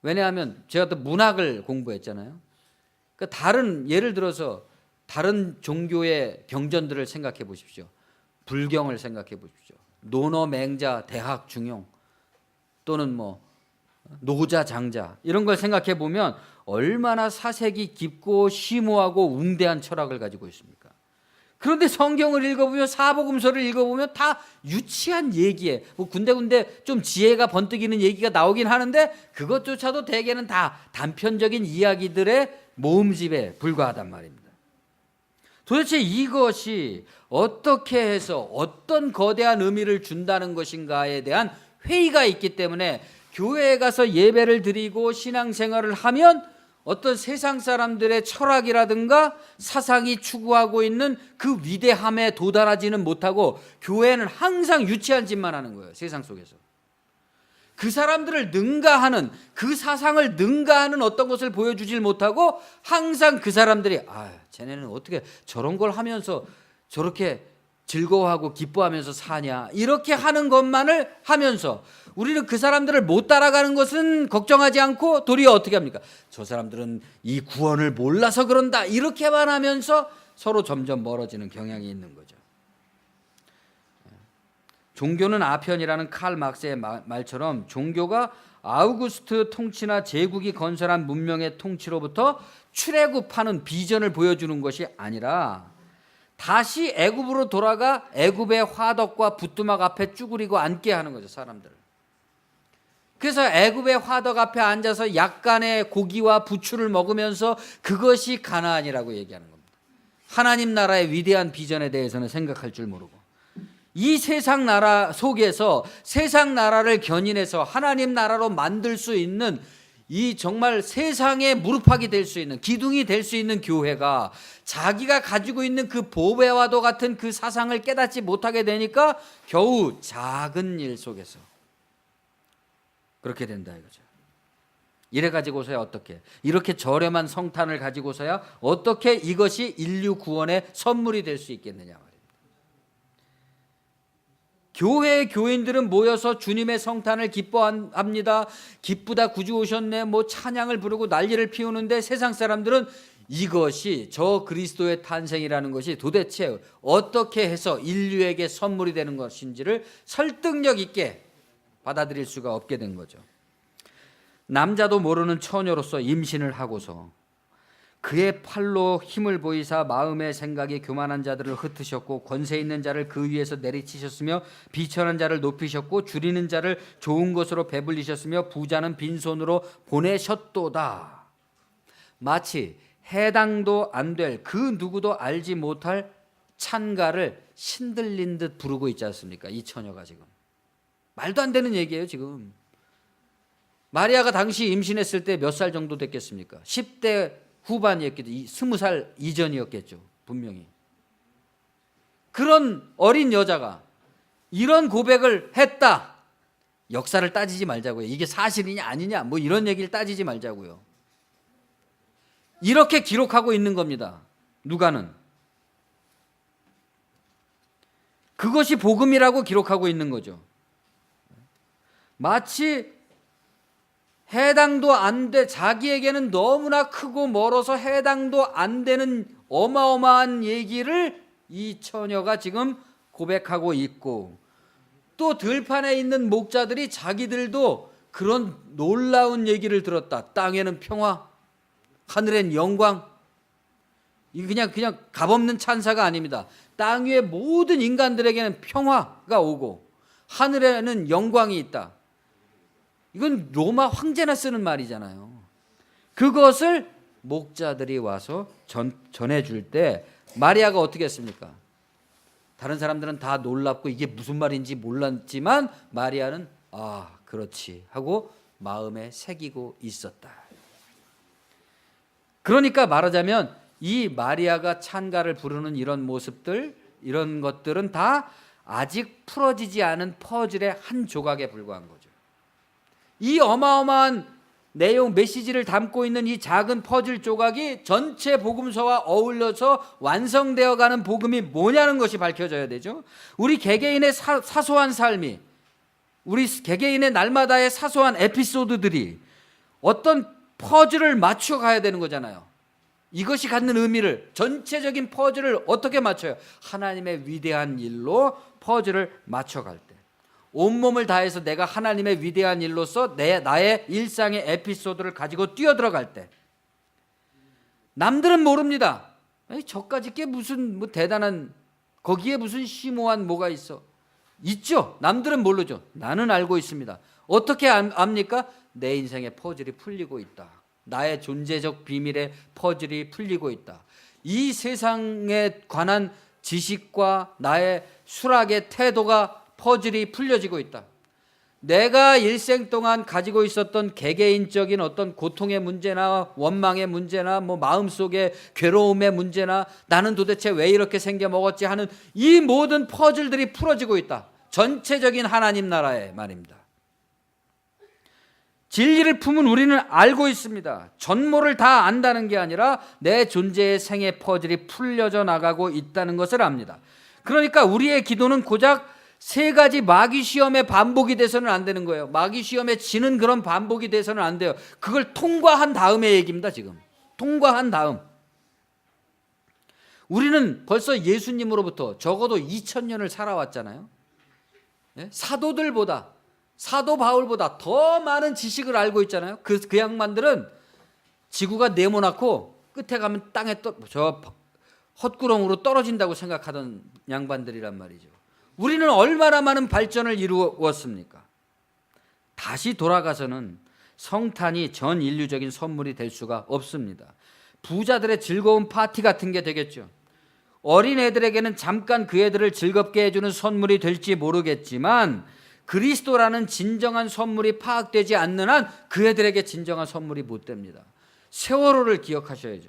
왜냐하면 제가 또 문학을 공부했잖아요. 그러니까 다른 예를 들어서 다른 종교의 경전들을 생각해 보십시오. 불경을 생각해 보십시오. 논어, 맹자, 대학, 중용 또는 뭐 노자, 장자 이런 걸 생각해 보면 얼마나 사색이 깊고 심오하고 웅대한 철학을 가지고 있습니까? 그런데 성경을 읽어보면 사복음서를 읽어보면 다 유치한 얘기에 뭐 군데군데 좀 지혜가 번뜩이는 얘기가 나오긴 하는데 그것조차도 대개는 다 단편적인 이야기들의 모음집에 불과하단 말입니다. 도대체 이것이 어떻게 해서 어떤 거대한 의미를 준다는 것인가에 대한 회의가 있기 때문에 교회에 가서 예배를 드리고 신앙생활을 하면 어떤 세상 사람들의 철학이라든가 사상이 추구하고 있는 그 위대함에 도달하지는 못하고 교회는 항상 유치한 짓만 하는 거예요. 세상 속에서. 그 사람들을 능가하는, 그 사상을 능가하는 어떤 것을 보여주질 못하고 항상 그 사람들이 쟤네는 어떻게 저런 걸 하면서 저렇게 즐거워하고 기뻐하면서 사냐, 이렇게 하는 것만을 하면서 우리는 그 사람들을 못 따라가는 것은 걱정하지 않고 도리어 어떻게 합니까? 저 사람들은 이 구원을 몰라서 그런다, 이렇게만 하면서 서로 점점 멀어지는 경향이 있는 거죠. 종교는 아편이라는 칼 막스의 말처럼 종교가 아우구스트 통치나 제국이 건설한 문명의 통치로부터 출애굽하는 비전을 보여주는 것이 아니라 다시 애굽으로 돌아가 애굽의 화덕과 부뚜막 앞에 쭈그리고 앉게 하는 거죠, 사람들을. 그래서 애굽의 화덕 앞에 앉아서 약간의 고기와 부추를 먹으면서 그것이 가나안이라고 얘기하는 겁니다. 하나님 나라의 위대한 비전에 대해서는 생각할 줄 모르고 이 세상 나라 속에서 세상 나라를 견인해서 하나님 나라로 만들 수 있는 이 정말 세상에 무릎팍이 될 수 있는, 기둥이 될 수 있는 교회가 자기가 가지고 있는 그 보배와도 같은 그 사상을 깨닫지 못하게 되니까 겨우 작은 일 속에서 그렇게 된다 이거죠. 이래 가지고서야 어떻게, 이렇게 저렴한 성탄을 가지고서야 어떻게 이것이 인류 구원의 선물이 될 수 있겠느냐 말입니다. 교회의 교인들은 모여서 주님의 성탄을 기뻐합니다. 기쁘다 구주 오셨네, 뭐 찬양을 부르고 난리를 피우는데 세상 사람들은 이것이 저 그리스도의 탄생이라는 것이 도대체 어떻게 해서 인류에게 선물이 되는 것인지를 설득력 있게 받아들일 수가 없게 된 거죠. 남자도 모르는 처녀로서 임신을 하고서 그의 팔로 힘을 보이사 마음의 생각이 교만한 자들을 흩으셨고 권세 있는 자를 그 위에서 내리치셨으며 비천한 자를 높이셨고 줄이는 자를 좋은 것으로 배불리셨으며 부자는 빈손으로 보내셨도다. 마치 해당도 안 될 그 누구도 알지 못할 찬가를 신들린 듯 부르고 있지 않습니까? 이 처녀가 지금 말도 안 되는 얘기예요. 지금 마리아가 당시 임신했을 때 몇 살 정도 됐겠습니까? 10대 후반이었겠죠. 20살 이전이었겠죠. 분명히. 그런 어린 여자가 이런 고백을 했다. 역사를 따지지 말자고요. 이게 사실이냐 아니냐 뭐 이런 얘기를 따지지 말자고요. 이렇게 기록하고 있는 겁니다. 누가는. 그것이 복음이라고 기록하고 있는 거죠. 마치 해당도 안 돼, 자기에게는 너무나 크고 멀어서 해당도 안 되는 어마어마한 얘기를 이 처녀가 지금 고백하고 있고, 또 들판에 있는 목자들이 자기들도 그런 놀라운 얘기를 들었다. 땅에는 평화, 하늘엔 영광. 이게 그냥 값없는 찬사가 아닙니다. 땅 위의 모든 인간들에게는 평화가 오고 하늘에는 영광이 있다. 이건 로마 황제나 쓰는 말이잖아요. 그것을 목자들이 와서 전해줄 때 마리아가 어떻게 했습니까? 다른 사람들은 다 놀랍고 이게 무슨 말인지 몰랐지만 마리아는 그렇지 하고 마음에 새기고 있었다. 그러니까 말하자면 이 마리아가 찬가를 부르는 이런 모습들, 이런 것들은 다 아직 풀어지지 않은 퍼즐의 한 조각에 불과한 거죠. 이 어마어마한 내용, 메시지를 담고 있는 이 작은 퍼즐 조각이 전체 복음서와 어울려서 완성되어 가는 복음이 뭐냐는 것이 밝혀져야 되죠. 우리 개개인의 사소한 삶이, 우리 개개인의 날마다의 사소한 에피소드들이 어떤 퍼즐을 맞춰 가야 되는 거잖아요. 이것이 갖는 의미를, 전체적인 퍼즐을 어떻게 맞춰요? 하나님의 위대한 일로 퍼즐을 맞춰갈 때, 온몸을 다해서 내가 하나님의 위대한 일로서 나의 일상의 에피소드를 가지고 뛰어들어갈 때, 남들은 모릅니다. 저까지 게 무슨 대단한, 거기에 무슨 심오한 뭐가 있어? 있죠. 남들은 모르죠. 나는 알고 있습니다. 어떻게 압니까? 내 인생의 퍼즐이 풀리고 있다. 나의 존재적 비밀의 퍼즐이 풀리고 있다. 이 세상에 관한 지식과 나의 수락의 태도가 퍼즐이 풀려지고 있다. 내가 일생 동안 가지고 있었던 개개인적인 어떤 고통의 문제나 원망의 문제나 뭐 마음속의 괴로움의 문제나 나는 도대체 왜 이렇게 생겨 먹었지 하는 이 모든 퍼즐들이 풀어지고 있다. 전체적인 하나님 나라의 말입니다. 진리를 품은 우리는 알고 있습니다. 전모를 다 안다는 게 아니라 내 존재의 생의 퍼즐이 풀려져 나가고 있다는 것을 압니다. 그러니까 우리의 기도는 고작 세 가지 마귀 시험의 반복이 돼서는 안 되는 거예요. 마귀 시험에 지는 그런 반복이 돼서는 안 돼요. 그걸 통과한 다음의 얘기입니다. 지금 통과한 다음. 우리는 벌써 예수님으로부터 적어도 2000년을 살아왔잖아요. 사도들보다, 사도 바울보다 더 많은 지식을 알고 있잖아요. 그 양반들은 지구가 네모나고 끝에 가면 땅에 저 헛구렁으로 떨어진다고 생각하던 양반들이란 말이죠. 우리는 얼마나 많은 발전을 이루었습니까? 다시 돌아가서는 성탄이 전 인류적인 선물이 될 수가 없습니다. 부자들의 즐거운 파티 같은 게 되겠죠. 어린애들에게는 잠깐 그 애들을 즐겁게 해주는 선물이 될지 모르겠지만 그리스도라는 진정한 선물이 파악되지 않는 한 그 애들에게 진정한 선물이 못 됩니다. 세월호를 기억하셔야죠.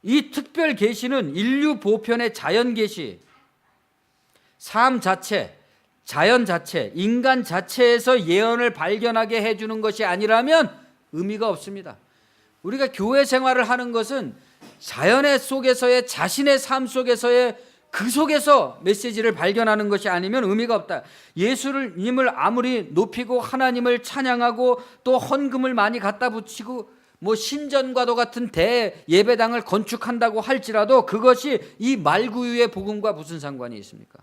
이 특별 계시는 인류 보편의 자연 계시, 삶 자체, 자연 자체, 인간 자체에서 예언을 발견하게 해주는 것이 아니라면 의미가 없습니다. 우리가 교회 생활을 하는 것은 자연의 속에서의 자신의 삶 속에서의 그 속에서 메시지를 발견하는 것이 아니면 의미가 없다. 예수님을 아무리 높이고 하나님을 찬양하고 또 헌금을 많이 갖다 붙이고 뭐 신전과도 같은 대예배당을 건축한다고 할지라도 그것이 이 말구유의 복음과 무슨 상관이 있습니까?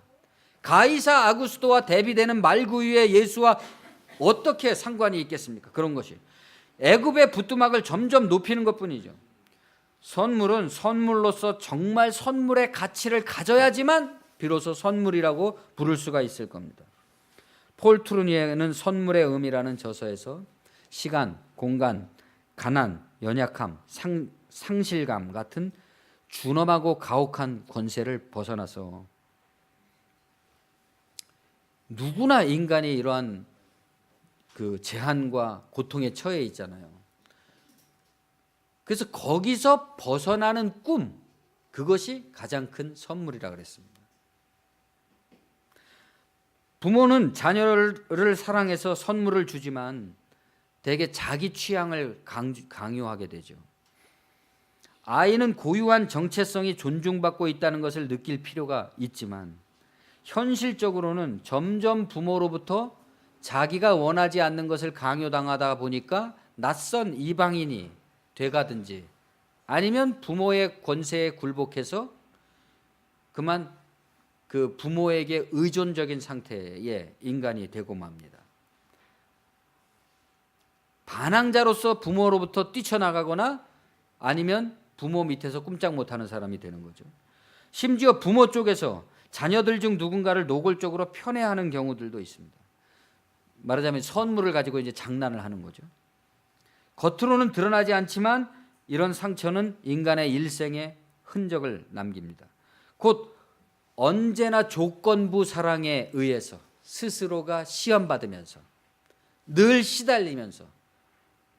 가이사 아구스토와 대비되는 말구유의 예수와 어떻게 상관이 있겠습니까? 그런 것이 애굽의 부뚜막을 점점 높이는 것뿐이죠. 선물은 선물로서 정말 선물의 가치를 가져야지만 비로소 선물이라고 부를 수가 있을 겁니다. 폴 트루니에는 선물의 의미라는 저서에서 시간, 공간, 가난, 연약함, 상실감 같은 준엄하고 가혹한 권세를 벗어나서 누구나 인간이 이러한 그 제한과 고통에 처해 있잖아요. 그래서 거기서 벗어나는 꿈, 그것이 가장 큰 선물이라 그랬습니다. 부모는 자녀를 사랑해서 선물을 주지만 대개 자기 취향을 강요하게 되죠. 아이는 고유한 정체성이 존중받고 있다는 것을 느낄 필요가 있지만 현실적으로는 점점 부모로부터 자기가 원하지 않는 것을 강요당하다 보니까 낯선 이방인이 돼가든지 아니면 부모의 권세에 굴복해서 그만 그 부모에게 의존적인 상태의 인간이 되고 맙니다. 반항자로서 부모로부터 뛰쳐나가거나 아니면 부모 밑에서 꼼짝 못하는 사람이 되는 거죠. 심지어 부모 쪽에서 자녀들 중 누군가를 노골적으로 편애하는 경우들도 있습니다. 말하자면 선물을 가지고 이제 장난을 하는 거죠. 겉으로는 드러나지 않지만 이런 상처는 인간의 일생에 흔적을 남깁니다. 곧 언제나 조건부 사랑에 의해서 스스로가 시험받으면서 늘 시달리면서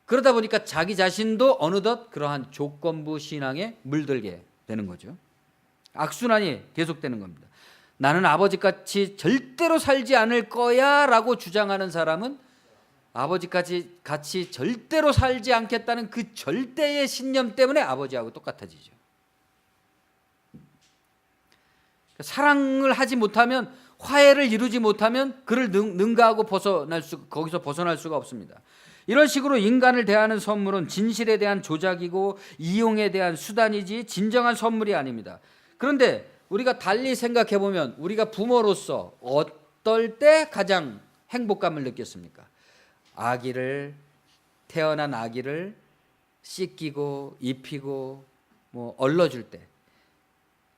그러다 보니까 자기 자신도 어느덧 그러한 조건부 신앙에 물들게 되는 거죠. 악순환이 계속되는 겁니다. 나는 아버지같이 절대로 살지 않을 거야 라고 주장하는 사람은 아버지같이 절대로 살지 않겠다는 그 절대의 신념 때문에 아버지하고 똑같아지죠. 사랑을 하지 못하면, 화해를 이루지 못하면 그를 능가하고 거기서 벗어날 수가 없습니다. 이런 식으로 인간을 대하는 선물은 진실에 대한 조작이고 이용에 대한 수단이지 진정한 선물이 아닙니다. 그런데 우리가 달리 생각해 보면 우리가 부모로서 어떨 때 가장 행복감을 느꼈습니까? 태어난 아기를 씻기고 입히고 뭐 얼러줄 때,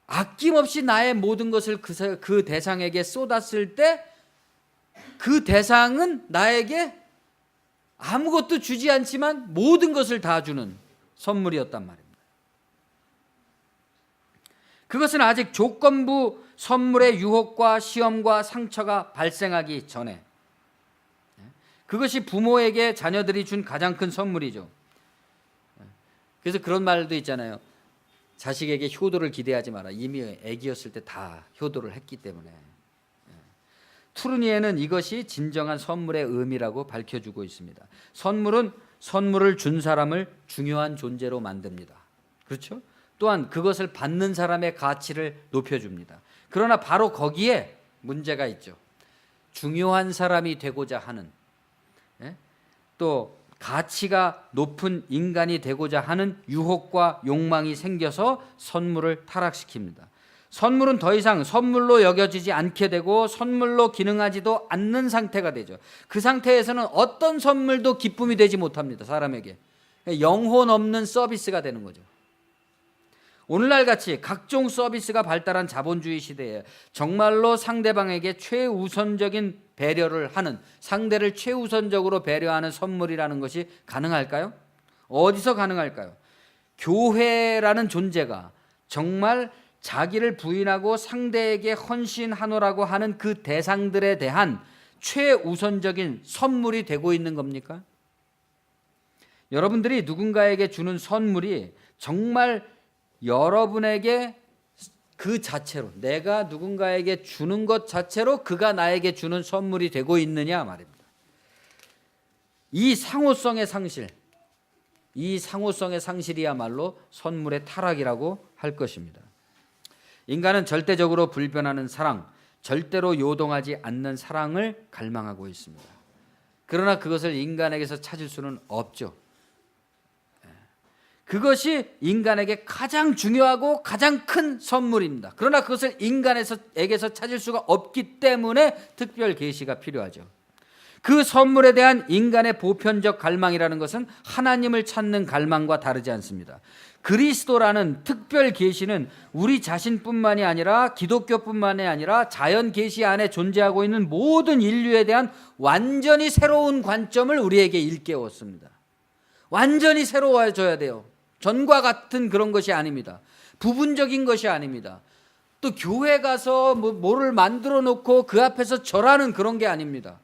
아낌없이 나의 모든 것을 그 대상에게 쏟았을 때 그 대상은 나에게 아무것도 주지 않지만 모든 것을 다 주는 선물이었단 말입니다. 그것은 아직 조건부 선물의 유혹과 시험과 상처가 발생하기 전에 그것이 부모에게 자녀들이 준 가장 큰 선물이죠. 그래서 그런 말도 있잖아요. 자식에게 효도를 기대하지 마라. 이미 아기였을 때 다 효도를 했기 때문에. 투르니에는 이것이 진정한 선물의 의미라고 밝혀주고 있습니다. 선물은 선물을 준 사람을 중요한 존재로 만듭니다. 그렇죠? 또한 그것을 받는 사람의 가치를 높여줍니다. 그러나 바로 거기에 문제가 있죠. 중요한 사람이 되고자 하는, 또 가치가 높은 인간이 되고자 하는 유혹과 욕망이 생겨서 선물을 타락시킵니다. 선물은 더 이상 선물로 여겨지지 않게 되고 선물로 기능하지도 않는 상태가 되죠. 그 상태에서는 어떤 선물도 기쁨이 되지 못합니다. 사람에게 영혼 없는 서비스가 되는 거죠. 오늘날 같이 각종 서비스가 발달한 자본주의 시대에 정말로 상대방에게 최우선적인 배려를 하는, 상대를 최우선적으로 배려하는 선물이라는 것이 가능할까요? 어디서 가능할까요? 교회라는 존재가 정말 자기를 부인하고 상대에게 헌신하노라고 하는 그 대상들에 대한 최우선적인 선물이 되고 있는 겁니까? 여러분들이 누군가에게 주는 선물이 정말 여러분에게 그 자체로, 내가 누군가에게 주는 것 자체로 그가 나에게 주는 선물이 되고 있느냐 말입니다. 이 상호성의 상실, 이 상호성의 상실이야말로 선물의 타락이라고 할 것입니다. 인간은 절대적으로 불변하는 사랑, 절대로 요동하지 않는 사랑을 갈망하고 있습니다. 그러나 그것을 인간에게서 찾을 수는 없죠. 그것이 인간에게 가장 중요하고 가장 큰 선물입니다. 그러나 그것을 인간에게서 찾을 수가 없기 때문에 특별 계시가 필요하죠. 그 선물에 대한 인간의 보편적 갈망이라는 것은 하나님을 찾는 갈망과 다르지 않습니다. 그리스도라는 특별 계시는 우리 자신뿐만이 아니라 기독교뿐만이 아니라 자연 계시 안에 존재하고 있는 모든 인류에 대한 완전히 새로운 관점을 우리에게 일깨웠습니다. 완전히 새로워져야 돼요. 전과 같은 그런 것이 아닙니다. 부분적인 것이 아닙니다. 또 교회 가서 뭐를 만들어 놓고 그 앞에서 절하는 그런 게 아닙니다.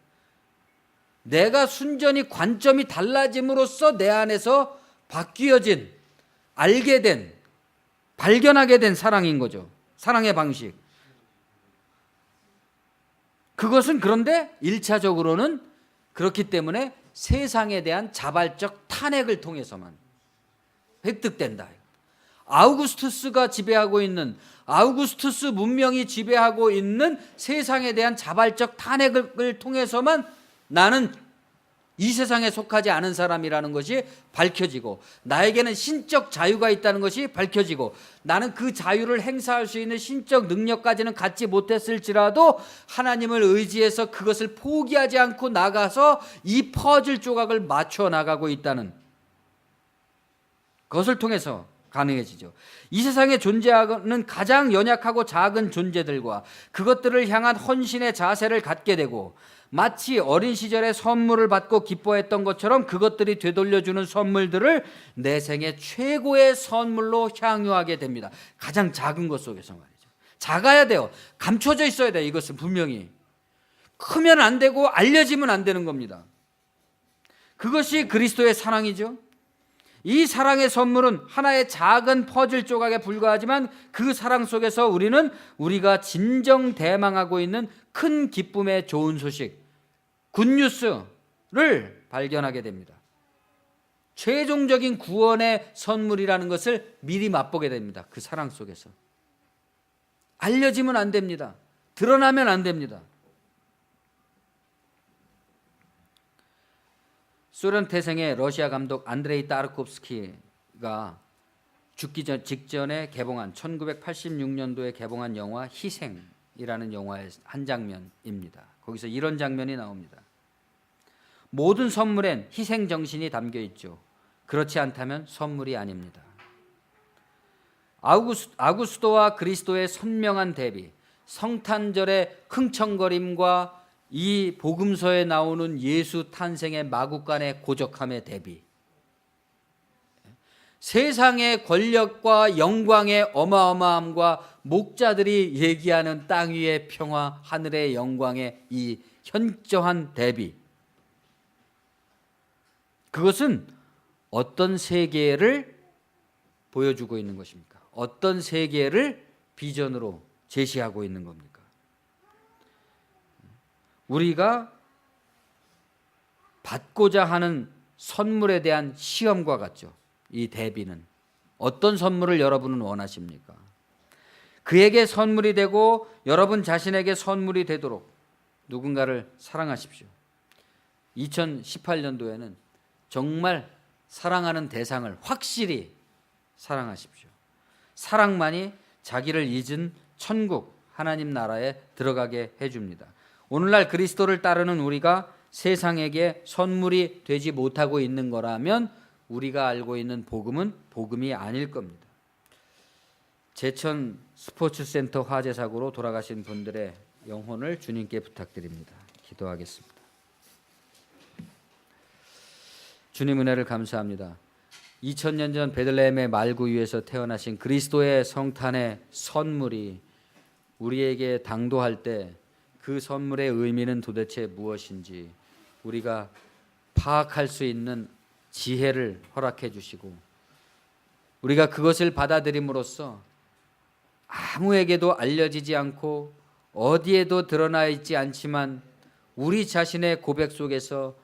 내가 순전히 관점이 달라짐으로써 내 안에서 바뀌어진, 알게 된, 발견하게 된 사랑인 거죠. 사랑의 방식. 그것은 그런데 1차적으로는 그렇기 때문에 세상에 대한 자발적 탄핵을 통해서만 획득된다. 아우구스투스가 지배하고 있는, 아우구스투스 문명이 지배하고 있는 세상에 대한 자발적 탄핵을 통해서만 나는 이 세상에 속하지 않은 사람이라는 것이 밝혀지고, 나에게는 신적 자유가 있다는 것이 밝혀지고, 나는 그 자유를 행사할 수 있는 신적 능력까지는 갖지 못했을지라도 하나님을 의지해서 그것을 포기하지 않고 나가서 이 퍼즐 조각을 맞춰 나가고 있다는 그것을 통해서 가능해지죠. 이 세상에 존재하는 가장 연약하고 작은 존재들과 그것들을 향한 헌신의 자세를 갖게 되고, 마치 어린 시절에 선물을 받고 기뻐했던 것처럼 그것들이 되돌려주는 선물들을 내 생의 최고의 선물로 향유하게 됩니다. 가장 작은 것 속에서 말이죠. 작아야 돼요. 감춰져 있어야 돼요. 이것은 분명히. 크면 안 되고 알려지면 안 되는 겁니다. 그것이 그리스도의 사랑이죠. 이 사랑의 선물은 하나의 작은 퍼즐 조각에 불과하지만 그 사랑 속에서 우리는 우리가 진정 대망하고 있는 큰 기쁨의 좋은 소식, 굿뉴스를 발견하게 됩니다. 최종적인 구원의 선물이라는 것을 미리 맛보게 됩니다. 그 사랑 속에서. 알려지면 안 됩니다. 드러나면 안 됩니다. 소련 태생의 러시아 감독 안드레이 따르콥스키가 죽기 직전에 개봉한 1986년도에 개봉한 영화 희생이라는 영화의 한 장면입니다. 거기서 이런 장면이 나옵니다. 모든 선물엔 희생 정신이 담겨 있죠. 그렇지 않다면 선물이 아닙니다. 아구스도와 그리스도의 선명한 대비, 성탄절의 흥청거림과 이 복음서에 나오는 예수 탄생의 마국간의 고적함의 대비, 세상의 권력과 영광의 어마어마함과 목자들이 얘기하는 땅 위의 평화, 하늘의 영광의 이 현저한 대비, 그것은 어떤 세계를 보여주고 있는 것입니까? 어떤 세계를 비전으로 제시하고 있는 겁니까? 우리가 받고자 하는 선물에 대한 시험과 같죠. 이 대비는 어떤 선물을 여러분은 원하십니까? 그에게 선물이 되고 여러분 자신에게 선물이 되도록 누군가를 사랑하십시오. 2018년도에는 정말 사랑하는 대상을 확실히 사랑하십시오. 사랑만이 자기를 잊은 천국 하나님 나라에 들어가게 해줍니다. 오늘날 그리스도를 따르는 우리가 세상에게 선물이 되지 못하고 있는 거라면 우리가 알고 있는 복음은 복음이 아닐 겁니다. 제천 스포츠센터 화재 사고로 돌아가신 분들의 영혼을 주님께 부탁드립니다. 기도하겠습니다. 주님 은혜를 감사합니다. 2000년 전 베들레헴의 말구 위에서 태어나신 그리스도의 성탄의 선물이 우리에게 당도할 때 그 선물의 의미는 도대체 무엇인지 우리가 파악할 수 있는 지혜를 허락해 주시고 우리가 그것을 받아들임으로써 아무에게도 알려지지 않고 어디에도 드러나 있지 않지만 우리 자신의 고백 속에서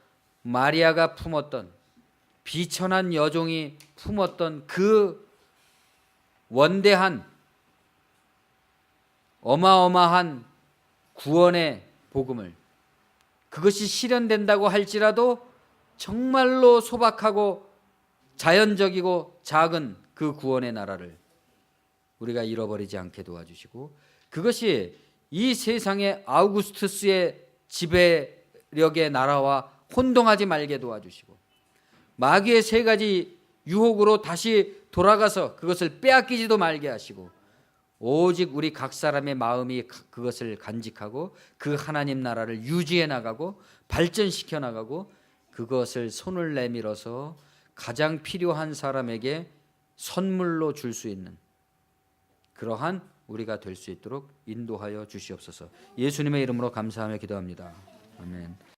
마리아가 품었던 비천한 여종이 품었던 그 원대한 어마어마한 구원의 복음을 그것이 실현된다고 할지라도 정말로 소박하고 자연적이고 작은 그 구원의 나라를 우리가 잃어버리지 않게 도와주시고 그것이 이 세상의 아우구스투스의 지배력의 나라와 혼동하지 말게 도와주시고 마귀의 세 가지 유혹으로 다시 돌아가서 그것을 빼앗기지도 말게 하시고 오직 우리 각 사람의 마음이 그것을 간직하고 그 하나님 나라를 유지해 나가고 발전시켜 나가고 그것을 손을 내밀어서 가장 필요한 사람에게 선물로 줄 수 있는 그러한 우리가 될 수 있도록 인도하여 주시옵소서. 예수님의 이름으로 감사하며 기도합니다. 아멘.